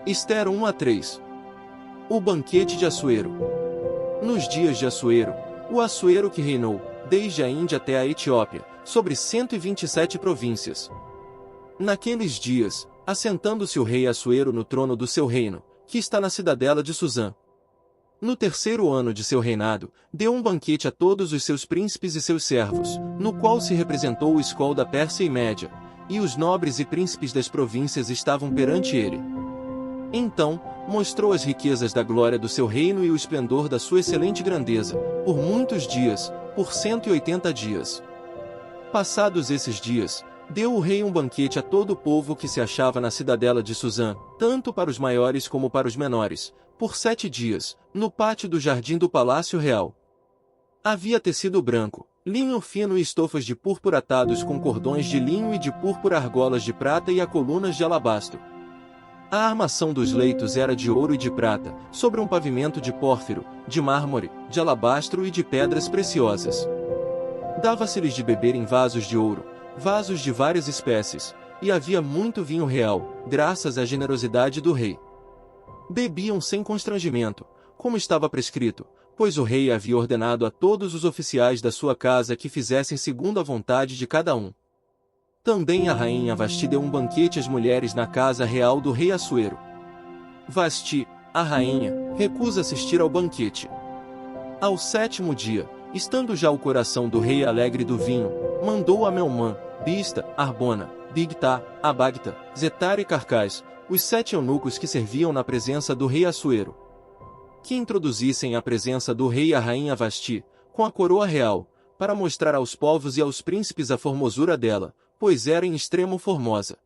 Ester 1-3. O banquete de Assuero. Nos dias de Assuero, o Assuero que reinou, desde a Índia até a Etiópia, sobre 127 províncias. Naqueles dias, assentando-se o rei Assuero no trono do seu reino, que está na cidadela de Susã. No terceiro ano de seu reinado, deu um banquete a todos os seus príncipes e seus servos, no qual se representou o escol da Pérsia e Média, e os nobres e príncipes das províncias estavam perante ele. Então, mostrou as riquezas da glória do seu reino e o esplendor da sua excelente grandeza, por muitos dias, por 180 dias. Passados esses dias, deu o rei um banquete a todo o povo que se achava na cidadela de Susã, tanto para os maiores como para os menores, por 7 dias, no pátio do jardim do palácio real. Havia tecido branco, linho fino e estofas de púrpura atados com cordões de linho e de púrpura, argolas de prata e a colunas de alabastro. A armação dos leitos era de ouro e de prata, sobre um pavimento de pórfiro, de mármore, de alabastro e de pedras preciosas. Dava-se-lhes de beber em vasos de ouro, vasos de várias espécies, e havia muito vinho real, graças à generosidade do rei. Bebiam sem constrangimento, como estava prescrito, pois o rei havia ordenado a todos os oficiais da sua casa que fizessem segundo a vontade de cada um. Também a rainha Vasti deu um banquete às mulheres na casa real do rei Assuero. Vasti, a rainha, recusa assistir ao banquete. Ao 7º dia, estando já o coração do rei alegre do vinho, mandou a Melmã, Bista, Arbona, Bigtá, Abagta, Zetar e Carcás, os 7 eunucos que serviam na presença do rei Assuero, que introduzissem à presença do rei a rainha Vasti, com a coroa real, para mostrar aos povos e aos príncipes a formosura dela, pois era em extremo formosa.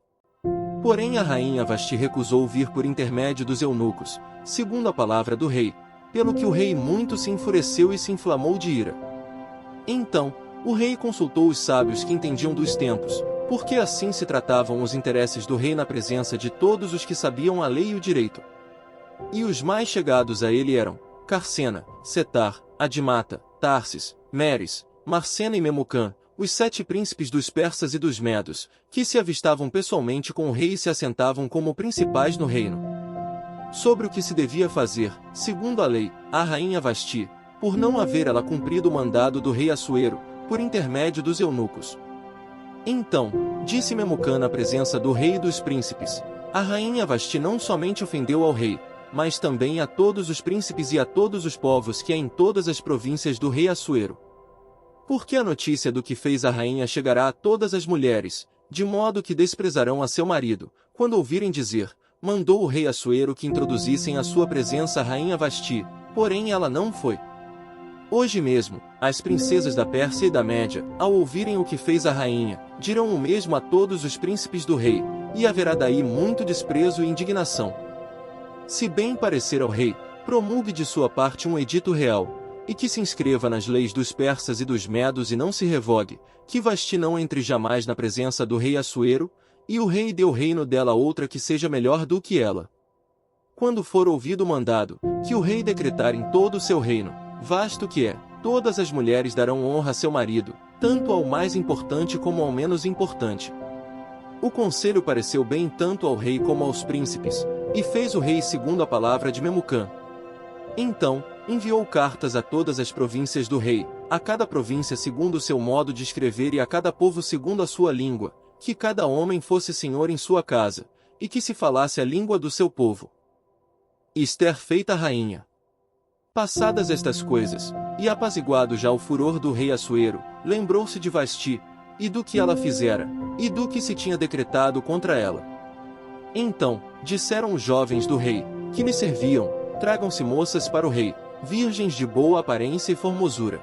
Porém a rainha Vasti recusou vir por intermédio dos eunucos, segundo a palavra do rei, pelo que o rei muito se enfureceu e se inflamou de ira. Então, o rei consultou os sábios que entendiam dos tempos, porque assim se tratavam os interesses do rei na presença de todos os que sabiam a lei e o direito. E os mais chegados a ele eram Carcena, Setar, Adimata, Tarsis, Meres, Marcena e Memucã, os 7 príncipes dos persas e dos medos, que se avistavam pessoalmente com o rei e se assentavam como principais no reino. Sobre o que se devia fazer, segundo a lei, a rainha Vasti, por não haver ela cumprido o mandado do rei Assuero, por intermédio dos eunucos. Então, disse Memucã na presença do rei e dos príncipes, a rainha Vasti não somente ofendeu ao rei, mas também a todos os príncipes e a todos os povos que há em todas as províncias do rei Assuero. Porque a notícia do que fez a rainha chegará a todas as mulheres, de modo que desprezarão a seu marido, quando ouvirem dizer, mandou o rei Assuero que introduzissem à sua presença a rainha Vasti, porém ela não foi. Hoje mesmo, as princesas da Pérsia e da Média, ao ouvirem o que fez a rainha, dirão o mesmo a todos os príncipes do rei, e haverá daí muito desprezo e indignação. Se bem parecer ao rei, promulgue de sua parte um edito real, e que se inscreva nas leis dos persas e dos medos e não se revogue, que Vasti não entre jamais na presença do rei Assuero, e o rei dê o reino dela a outra que seja melhor do que ela. Quando for ouvido o mandado, que o rei decretar em todo o seu reino, vasto que é, todas as mulheres darão honra a seu marido, tanto ao mais importante como ao menos importante. O conselho pareceu bem tanto ao rei como aos príncipes, e fez o rei segundo a palavra de Memucã. Então, enviou cartas a todas as províncias do rei, a cada província segundo o seu modo de escrever e a cada povo segundo a sua língua, que cada homem fosse senhor em sua casa, e que se falasse a língua do seu povo. Ester feita rainha. Passadas estas coisas, e apaziguado já o furor do rei Assuero, lembrou-se de Vasti, e do que ela fizera, e do que se tinha decretado contra ela. Então, disseram os jovens do rei, que lhe serviam, tragam-se moças para o rei, virgens de boa aparência e formosura.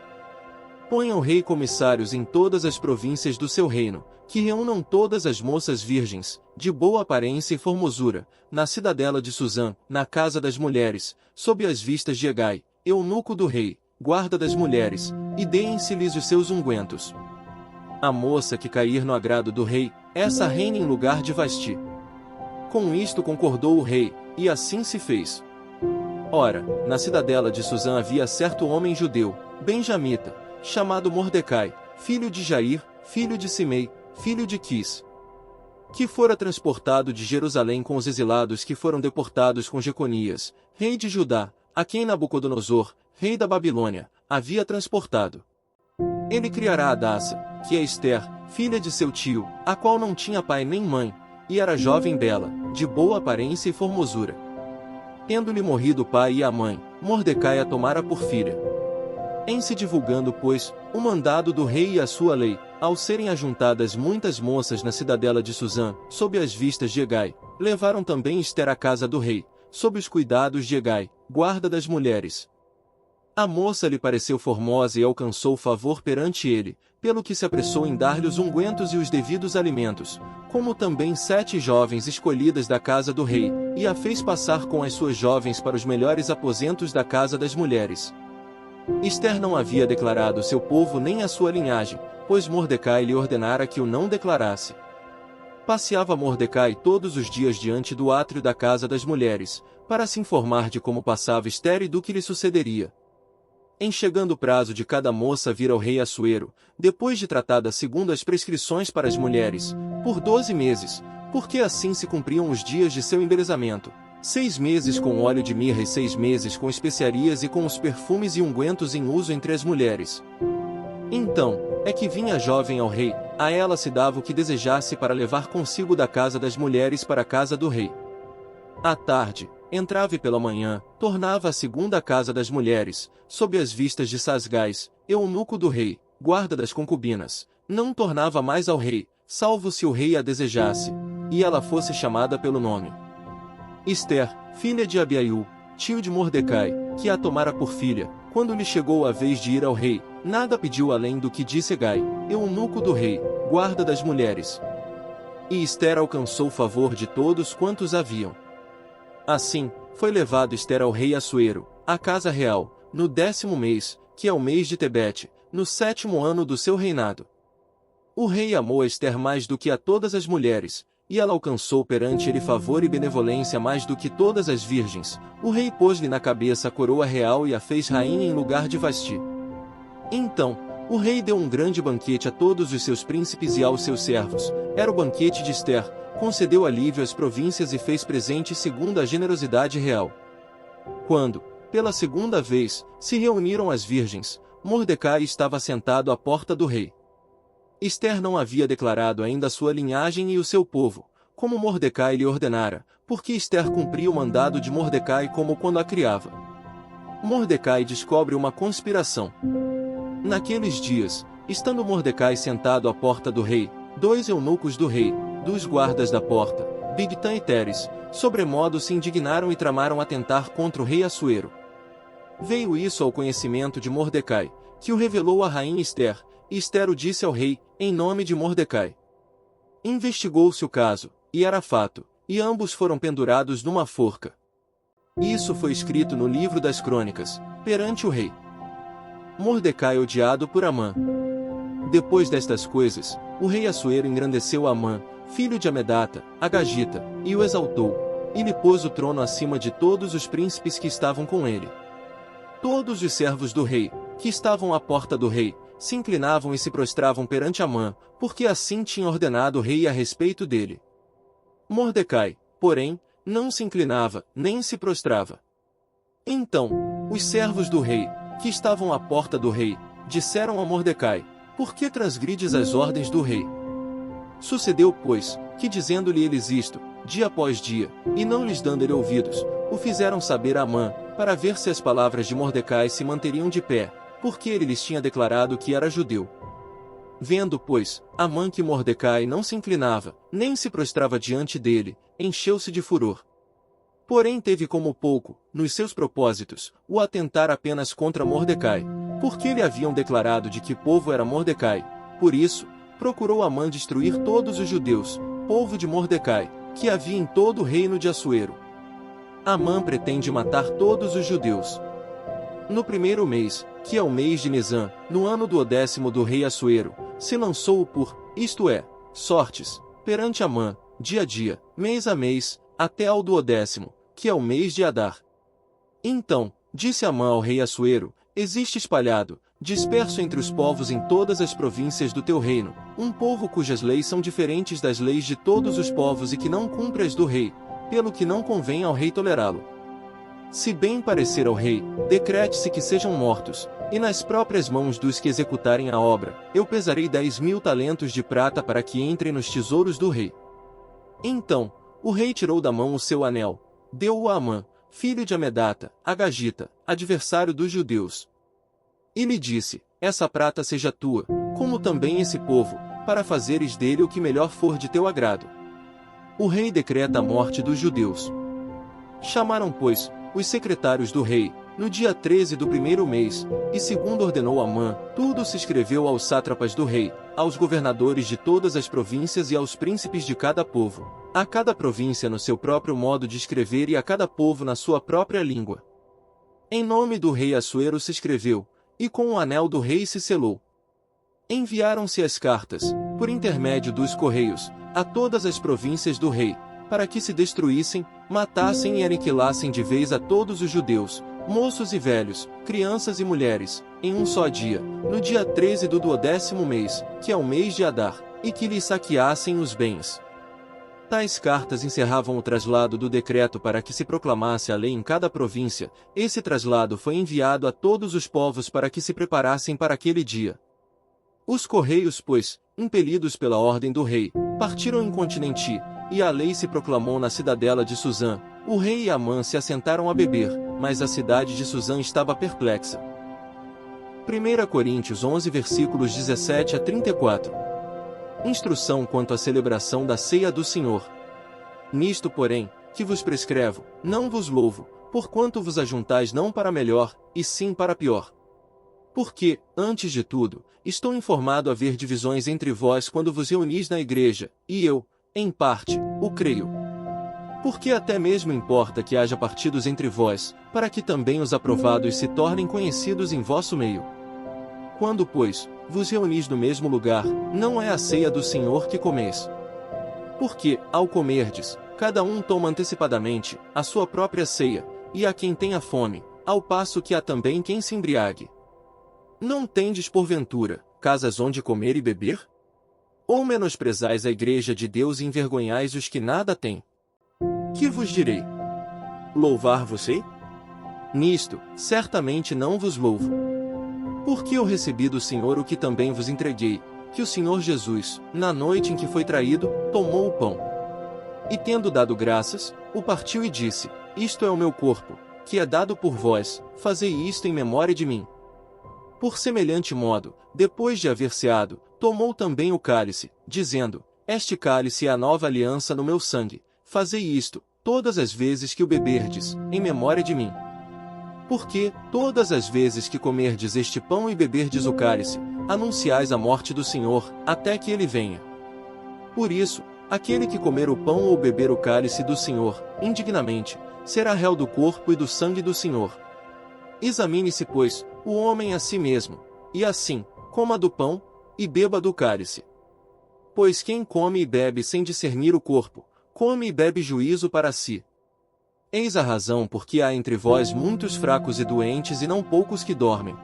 Ponha o rei comissários em todas as províncias do seu reino, que reúnam todas as moças virgens, de boa aparência e formosura, na cidadela de Susã, na casa das mulheres, sob as vistas de Hegai, eunuco do rei, guarda das mulheres, e deem-se-lhes os seus ungüentos. A moça que cair no agrado do rei, essa reina em lugar de Vasti. Com isto concordou o rei, e assim se fez. Ora, na cidadela de Susã havia certo homem judeu, benjamita, chamado Mordecai, filho de Jair, filho de Simei, filho de Quis. que fora transportado de Jerusalém com os exilados que foram deportados com Jeconias, rei de Judá, a quem Nabucodonosor, rei da Babilônia, havia transportado. Ele criará Hadassa, que é Ester, filha de seu tio, a qual não tinha pai nem mãe, e era jovem bela, de boa aparência e formosura. Tendo-lhe morrido o pai e a mãe, Mordecai a tomara por filha. Em se divulgando, pois, o mandado do rei e a sua lei, ao serem ajuntadas muitas moças na cidadela de Susã, sob as vistas de Hegai, levaram também Ester à casa do rei, sob os cuidados de Hegai, guarda das mulheres. A moça lhe pareceu formosa e alcançou favor perante ele, pelo que se apressou em dar-lhe os ungüentos e os devidos alimentos, como também 7 jovens escolhidas da casa do rei, e a fez passar com as suas jovens para os melhores aposentos da casa das mulheres. Ester não havia declarado seu povo nem a sua linhagem, pois Mordecai lhe ordenara que o não declarasse. Passeava Mordecai todos os dias diante do átrio da casa das mulheres, para se informar de como passava Ester e do que lhe sucederia. Em chegando o prazo de cada moça vir ao rei Assuero, depois de tratada segundo as prescrições para as mulheres, por 12 meses, porque assim se cumpriam os dias de seu embelezamento, 6 meses com óleo de mirra e 6 meses com especiarias e com os perfumes e ungüentos em uso entre as mulheres. Então, é que vinha a jovem ao rei, a ela se dava o que desejasse para levar consigo da casa das mulheres para a casa do rei. À tarde, entrava e pela manhã, tornava a segunda casa das mulheres, sob as vistas de Sasgais, eunuco do rei, guarda das concubinas, não tornava mais ao rei, salvo se o rei a desejasse, e ela fosse chamada pelo nome. Ester, filha de Abiaiú, tio de Mordecai, que a tomara por filha, quando lhe chegou a vez de ir ao rei, nada pediu além do que disse Hegai, eunuco do rei, guarda das mulheres. E Ester alcançou o favor de todos quantos haviam. Assim, foi levado Ester ao rei Assuero, à casa real, no 10º mês, que é o mês de Tebete, no 7º ano do seu reinado. O rei amou a Ester mais do que a todas as mulheres, e ela alcançou perante ele favor e benevolência mais do que todas as virgens. O rei pôs-lhe na cabeça a coroa real e a fez rainha em lugar de Vasti. Então, o rei deu um grande banquete a todos os seus príncipes e aos seus servos. Era o banquete de Ester, concedeu alívio às províncias e fez presente segundo a generosidade real. Quando, pela segunda vez, se reuniram as virgens, Mordecai estava sentado à porta do rei. Ester não havia declarado ainda a sua linhagem e o seu povo, como Mordecai lhe ordenara, porque Ester cumpria o mandado de Mordecai como quando a criava. Mordecai descobre uma conspiração. Naqueles dias, estando Mordecai sentado à porta do rei, 2 eunucos do rei, dos guardas da porta, Bigtã e Teres, sobremodo se indignaram e tramaram atentar contra o rei Assuero. Veio isso ao conhecimento de Mordecai, que o revelou à rainha Ester, e Ester o disse ao rei, em nome de Mordecai. Investigou-se o caso, e era fato, e ambos foram pendurados numa forca. Isso foi escrito no livro das crônicas, perante o rei. Mordecai odiado por Amã. Depois destas coisas, o rei Assuero engrandeceu Amã, filho de Amedata, Agagita, e o exaltou, e lhe pôs o trono acima de todos os príncipes que estavam com ele. Todos os servos do rei, que estavam à porta do rei, se inclinavam e se prostravam perante Amã, porque assim tinha ordenado o rei a respeito dele. Mordecai, porém, não se inclinava, nem se prostrava. Então, os servos do rei, que estavam à porta do rei, disseram a Mordecai, por que transgrides as ordens do rei? Sucedeu, pois, que dizendo-lhe eles isto, dia após dia, e não lhes dando-lhe ouvidos, o fizeram saber a Amã, para ver se as palavras de Mordecai se manteriam de pé, porque ele lhes tinha declarado que era judeu. Vendo, pois, Amã que Mordecai não se inclinava, nem se prostrava diante dele, encheu-se de furor. Porém teve como pouco, nos seus propósitos, o atentar apenas contra Mordecai, porque lhe haviam declarado de que povo era Mordecai. Por isso, procurou Amã destruir todos os judeus, povo de Mordecai, que havia em todo o reino de Assuero. Amã pretende matar todos os judeus. No 1º mês, que é o mês de Nisã, no ano do 10º do rei Assuero, se lançou-o por, isto é, sortes, perante Amã, dia a dia, mês a mês, até ao do 10º, que é o mês de Adar. Então, disse Amã ao rei Assuero, existe espalhado, disperso entre os povos em todas as províncias do teu reino, um povo cujas leis são diferentes das leis de todos os povos e que não cumpre as do rei, pelo que não convém ao rei tolerá-lo. Se bem parecer ao rei, decrete-se que sejam mortos, e nas próprias mãos dos que executarem a obra, eu pesarei 10.000 talentos de prata para que entrem nos tesouros do rei. Então, o rei tirou da mão o seu anel, deu-o a Amã, filho de Amedata, Agagita, adversário dos judeus. E lhe disse, essa prata seja tua, como também esse povo, para fazeres dele o que melhor for de teu agrado. O rei decreta a morte dos judeus. Chamaram, pois, os secretários do rei, no dia 13 do primeiro mês, e segundo ordenou Amã, tudo se escreveu aos sátrapas do rei, aos governadores de todas as províncias e aos príncipes de cada povo, a cada província no seu próprio modo de escrever e a cada povo na sua própria língua. Em nome do rei Assuero se escreveu, e com o anel do rei se selou. Enviaram-se as cartas, por intermédio dos correios, a todas as províncias do rei, para que se destruíssem, matassem e aniquilassem de vez a todos os judeus, moços e velhos, crianças e mulheres, em um só dia, no dia 13 do 12º mês, que é o mês de Adar, e que lhes saqueassem os bens. Tais cartas encerravam o traslado do decreto para que se proclamasse a lei em cada província. Esse traslado foi enviado a todos os povos para que se preparassem para aquele dia. Os correios, pois, impelidos pela ordem do rei, partiram incontinenti, e a lei se proclamou na cidadela de Suzã. O rei e Amã se assentaram a beber, mas a cidade de Suzã estava perplexa. 1 Coríntios 11 versículos 17 a 34. Instrução quanto à celebração da ceia do Senhor. Nisto, porém, que vos prescrevo, não vos louvo, porquanto vos ajuntais não para melhor, e sim para pior. Porque, antes de tudo, estou informado haver divisões entre vós quando vos reunis na igreja, e eu, em parte, o creio. Porque até mesmo importa que haja partidos entre vós, para que também os aprovados se tornem conhecidos em vosso meio. Quando, pois, vos reunis no mesmo lugar, não é a ceia do Senhor que comeis. Porque, ao comerdes, cada um toma antecipadamente a sua própria ceia, e a quem tenha fome, ao passo que há também quem se embriague. Não tendes, porventura, casas onde comer e beber? Ou menosprezais a igreja de Deus e envergonhais os que nada têm? Que vos direi? Louvar-vos-ei? Nisto, certamente não vos louvo. Porque eu recebi do Senhor o que também vos entreguei, que o Senhor Jesus, na noite em que foi traído, tomou o pão. E tendo dado graças, o partiu e disse, isto é o meu corpo, que é dado por vós, fazei isto em memória de mim. Por semelhante modo, depois de haver ceado, tomou também o cálice, dizendo, este cálice é a nova aliança no meu sangue, fazei isto, todas as vezes que o beberdes, em memória de mim. Porque, todas as vezes que comerdes este pão e beberdes o cálice, anunciais a morte do Senhor, até que ele venha. Por isso, aquele que comer o pão ou beber o cálice do Senhor, indignamente, será réu do corpo e do sangue do Senhor. Examine-se, pois, o homem a si mesmo, e assim, coma do pão, e beba do cálice. Pois quem come e bebe sem discernir o corpo, come e bebe juízo para si. Eis a razão por que há entre vós muitos fracos e doentes e não poucos que dormem.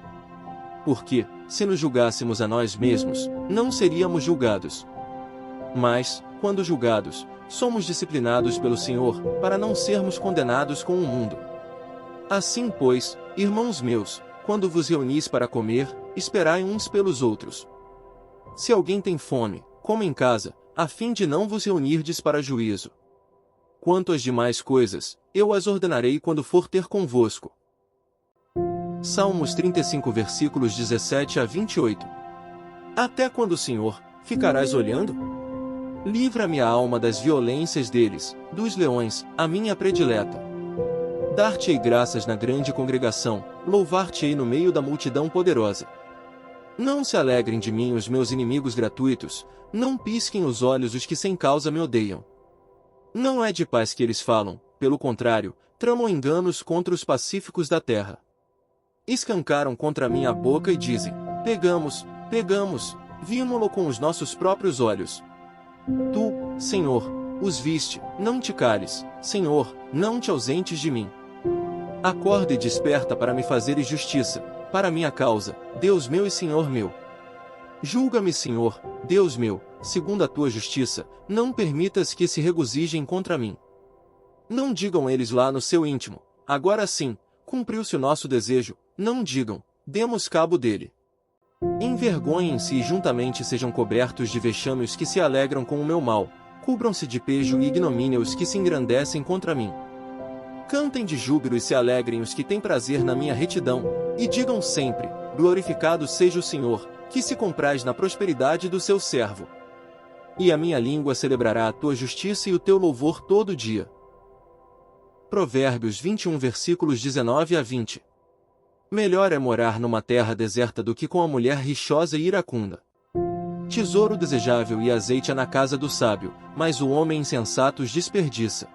Porque, se nos julgássemos a nós mesmos, não seríamos julgados. Mas, quando julgados, somos disciplinados pelo Senhor, para não sermos condenados com o mundo. Assim, pois, irmãos meus, quando vos reunis para comer, esperai uns pelos outros. Se alguém tem fome, coma em casa, a fim de não vos reunirdes para juízo. Quanto às demais coisas, eu as ordenarei quando for ter convosco. Salmos 35 versículos 17 a 28. Até quando, Senhor, ficarás olhando? Livra-me a alma das violências deles, dos leões, a minha predileta. Dar-te-ei graças na grande congregação, louvar-te-ei no meio da multidão poderosa. Não se alegrem de mim os meus inimigos gratuitos, não pisquem os olhos os que sem causa me odeiam. Não é de paz que eles falam, pelo contrário, tramam enganos contra os pacíficos da terra. Escancaram contra mim a boca e dizem, pegamos, vimo-lo com os nossos próprios olhos. Tu, Senhor, os viste, não te cales, Senhor, não te ausentes de mim. Acorda e desperta para me fazeres justiça, para minha causa, Deus meu e Senhor meu. Julga-me, Senhor, Deus meu, segundo a tua justiça, não permitas que se regozijem contra mim. Não digam eles lá no seu íntimo, agora sim, cumpriu-se o nosso desejo, não digam, demos cabo dele. Envergonhem-se e juntamente sejam cobertos de vexame os que se alegram com o meu mal, cubram-se de pejo e ignomínia os que se engrandecem contra mim. Cantem de júbilo e se alegrem os que têm prazer na minha retidão, e digam sempre, glorificado seja o Senhor, que se compraz na prosperidade do seu servo. E a minha língua celebrará a tua justiça e o teu louvor todo dia. Provérbios 21 versículos 19 a 20. Melhor é morar numa terra deserta do que com a mulher rixosa e iracunda. Tesouro desejável e azeite há na casa do sábio, mas o homem insensato os desperdiça.